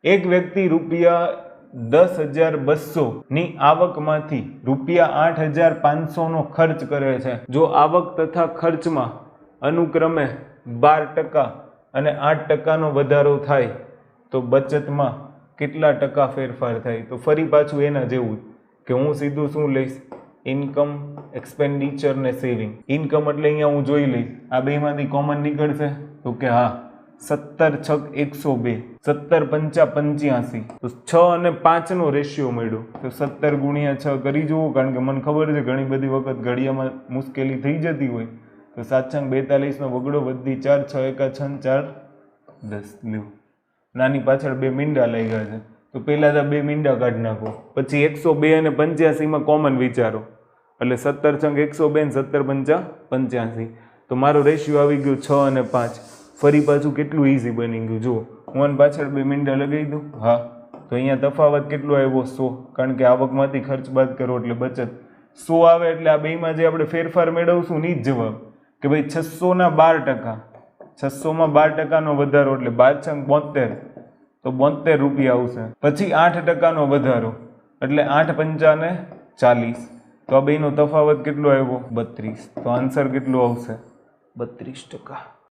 એક વ્યક્તિ ₹10,200 ની આવકમાંથી ₹8,500 ખર્ચ કરે છે. જો આવક તથા ખર્ચમાં અનુક્રમે 12% અને 8%નો વધારો થાય તો બચતમાં કેટલા ટકા ફેરફાર થાય? તો ફરી પાછું એના જેવું કે હું સીધું શું લઈશ, ઇન્કમ, એક્સપેન્ડિચર ને સેવિંગ. ઇન્કમ એટલે અહીંયા હું જોઈ લઈશ આ બેમાંથી કોમન નીકળશે તો કે હા 17 × 102, 17 × 5 = 85. તો 6 અને 5 નો રેશિયો મળ્યો તો 17 × 6 કરી જુઓ, કારણ કે મને ખબર છે ઘણી બધી વખત ઘડિયામાં મુશ્કેલી થઈ જતી હોય. તો 7 × 42 નો વગડો વધી 4 6 × 1 = 4 10. લ્યો નાની પાછળ 2 મીંડા લઈ ગયા છે તો પહેલા તો 2 મીંડા કાઢી નાખો, પછી 102 અને 85 માં કોમન વિચારો એટલે 17 × 102 અને 17 × 5 = 85. તો મારો રેશિયો આવી ગયો 6 અને 5. ફરી પાછું કેટલું ઇઝી બની ગયું જુઓ, હું પાછળ 2 મીંડા લગાવી દઉં. હા, તો અહીંયા તફાવત કેટલો આવ્યો? 100, કારણ કે આવકમાંથી ખર્ચ બાદ કરો એટલે બચત 100 આવે. એટલે આ બેમાં જે આપણે ફેરફાર મેળવશું ની જ જવાબ કે ભાઈ 600 ના 12%, 600 માં 12%નો વધારો એટલે 12 × 72, તો ₹72 આવશે. પછી 8%નો વધારો એટલે 8 × 5 = 40. તો આ બેનો તફાવત કેટલો આવ્યો? 32. તો આન્સર કેટલો આવશે? 32%.